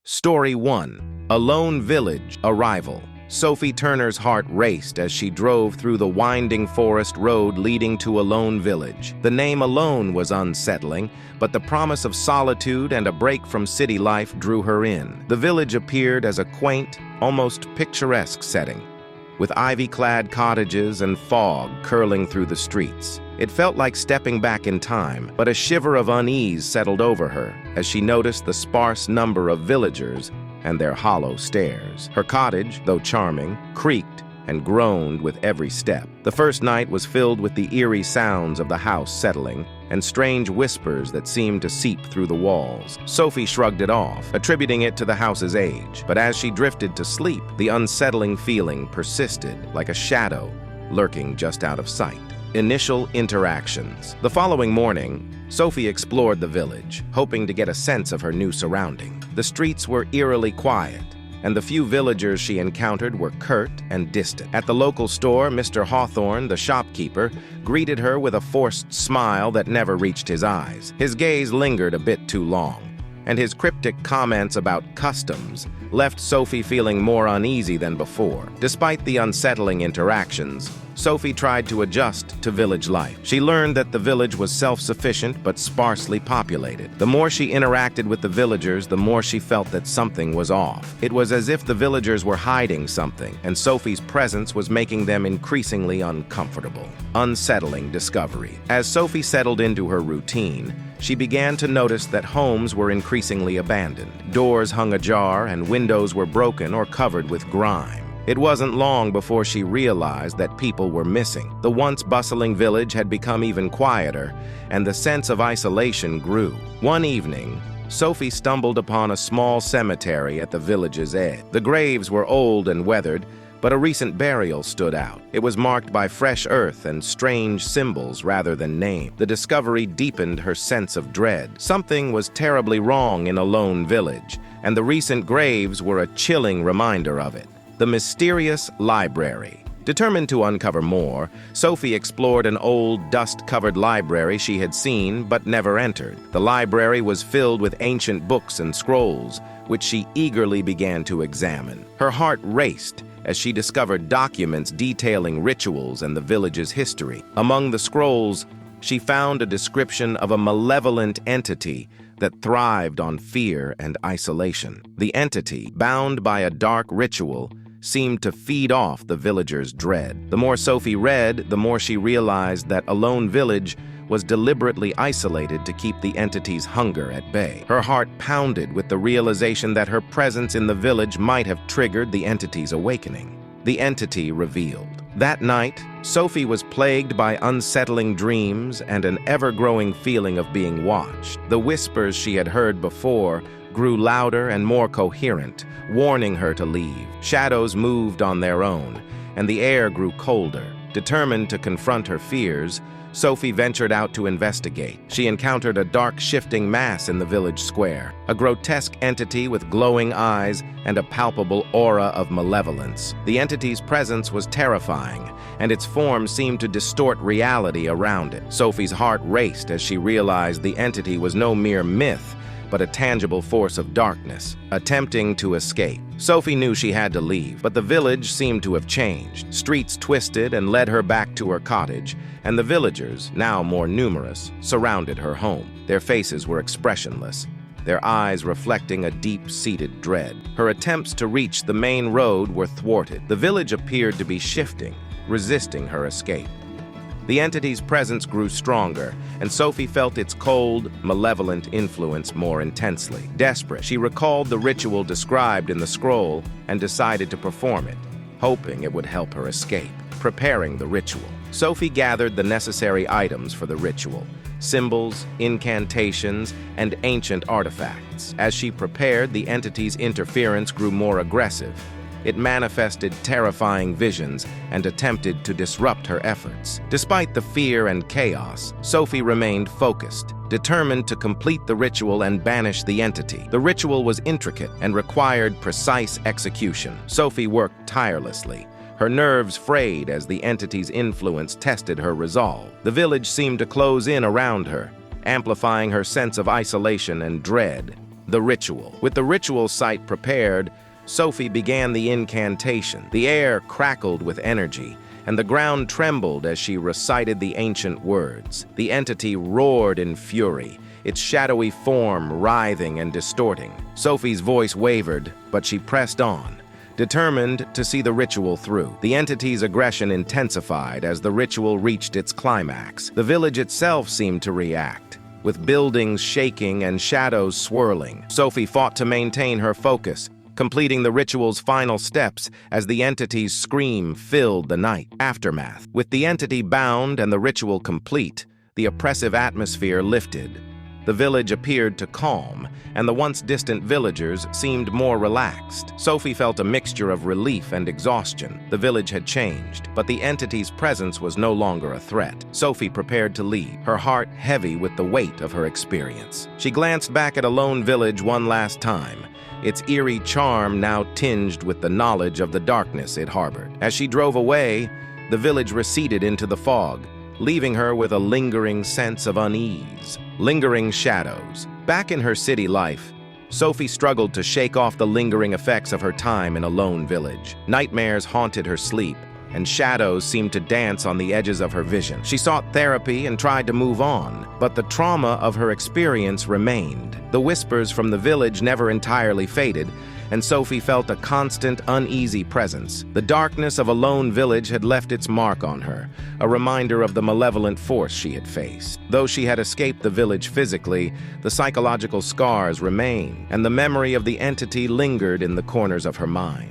Story 1. A Lone Village Arrival. Sophie Turner's heart raced as she drove through the winding forest road leading to a lone village. The name alone was unsettling, but the promise of solitude and a break from city life drew her in. The village appeared as a quaint, almost picturesque setting, with ivy-clad cottages and fog curling through the streets. It felt like stepping back in time, but a shiver of unease settled over her as she noticed the sparse number of villagers and their hollow stares. Her cottage, though charming, creaked and groaned with every step. The first night was filled with the eerie sounds of the house settling and strange whispers that seemed to seep through the walls. Sophie shrugged it off, attributing it to the house's age. But as she drifted to sleep, the unsettling feeling persisted, like a shadow lurking just out of sight. Initial interactions. The following morning, Sophie explored the village, hoping to get a sense of her new surrounding. The streets were eerily quiet, and the few villagers she encountered were curt and distant. At the local store, Mr. Hawthorne, the shopkeeper, greeted her with a forced smile that never reached his eyes. His gaze lingered a bit too long, and his cryptic comments about customs left Sophie feeling more uneasy than before. Despite the unsettling interactions, Sophie tried to adjust to village life. She learned that the village was self-sufficient but sparsely populated. The more she interacted with the villagers, the more she felt that something was off. It was as if the villagers were hiding something, and Sophie's presence was making them increasingly uncomfortable. Unsettling discovery. As Sophie settled into her routine, she began to notice that homes were increasingly abandoned. Doors hung ajar and windows were broken or covered with grime. It wasn't long before she realized that people were missing. The once bustling village had become even quieter, and the sense of isolation grew. One evening, Sophie stumbled upon a small cemetery at the village's edge. The graves were old and weathered, but a recent burial stood out. It was marked by fresh earth and strange symbols rather than names. The discovery deepened her sense of dread. Something was terribly wrong in a lone village, and the recent graves were a chilling reminder of it. The mysterious library. Determined to uncover more, Sophie explored an old, dust-covered library she had seen but never entered. The library was filled with ancient books and scrolls, which she eagerly began to examine. Her heart raced as she discovered documents detailing rituals and the village's history. Among the scrolls, she found a description of a malevolent entity that thrived on fear and isolation. The entity, bound by a dark ritual, seemed to feed off the villagers' dread. The more Sophie read, the more she realized that a lone village was deliberately isolated to keep the entity's hunger at bay. Her heart pounded with the realization that her presence in the village might have triggered the entity's awakening. The entity revealed. That night, Sophie was plagued by unsettling dreams and an ever-growing feeling of being watched. The whispers she had heard before grew louder and more coherent, warning her to leave. Shadows moved on their own, and the air grew colder. Determined to confront her fears, Sophie ventured out to investigate. She encountered a dark, shifting mass in the village square, a grotesque entity with glowing eyes and a palpable aura of malevolence. The entity's presence was terrifying, and its form seemed to distort reality around it. Sophie's heart raced as she realized the entity was no mere myth, but a tangible force of darkness, attempting to escape. Sophie knew she had to leave, but the village seemed to have changed. Streets twisted and led her back to her cottage, and the villagers, now more numerous, surrounded her home. Their faces were expressionless, their eyes reflecting a deep-seated dread. Her attempts to reach the main road were thwarted. The village appeared to be shifting, resisting her escape. The entity's presence grew stronger, and Sophie felt its cold, malevolent influence more intensely. Desperate, she recalled the ritual described in the scroll and decided to perform it, hoping it would help her escape. Preparing the ritual. Sophie gathered the necessary items for the ritual: symbols, incantations, and ancient artifacts. As she prepared, the entity's interference grew more aggressive. It manifested terrifying visions and attempted to disrupt her efforts. Despite the fear and chaos, Sophie remained focused, determined to complete the ritual and banish the entity. The ritual was intricate and required precise execution. Sophie worked tirelessly, her nerves frayed as the entity's influence tested her resolve. The village seemed to close in around her, amplifying her sense of isolation and dread. The ritual. With the ritual site prepared, Sophie began the incantation. The air crackled with energy, and the ground trembled as she recited the ancient words. The entity roared in fury, its shadowy form writhing and distorting. Sophie's voice wavered, but she pressed on, determined to see the ritual through. The entity's aggression intensified as the ritual reached its climax. The village itself seemed to react, with buildings shaking and shadows swirling. Sophie fought to maintain her focus, completing the ritual's final steps as the entity's scream filled the night. Aftermath. With the entity bound and the ritual complete, the oppressive atmosphere lifted. The village appeared to calm, and the once distant villagers seemed more relaxed. Sophie felt a mixture of relief and exhaustion. The village had changed, but the entity's presence was no longer a threat. Sophie prepared to leave, her heart heavy with the weight of her experience. She glanced back at a lone village one last time, its eerie charm now tinged with the knowledge of the darkness it harbored. As she drove away, the village receded into the fog, leaving her with a lingering sense of unease. Lingering shadows. Back in her city life, Sophie struggled to shake off the lingering effects of her time in a lone village. Nightmares haunted her sleep, and shadows seemed to dance on the edges of her vision. She sought therapy and tried to move on, but the trauma of her experience remained. The whispers from the village never entirely faded, and Sophie felt a constant, uneasy presence. The darkness of a lone village had left its mark on her, a reminder of the malevolent force she had faced. Though she had escaped the village physically, the psychological scars remained, and the memory of the entity lingered in the corners of her mind.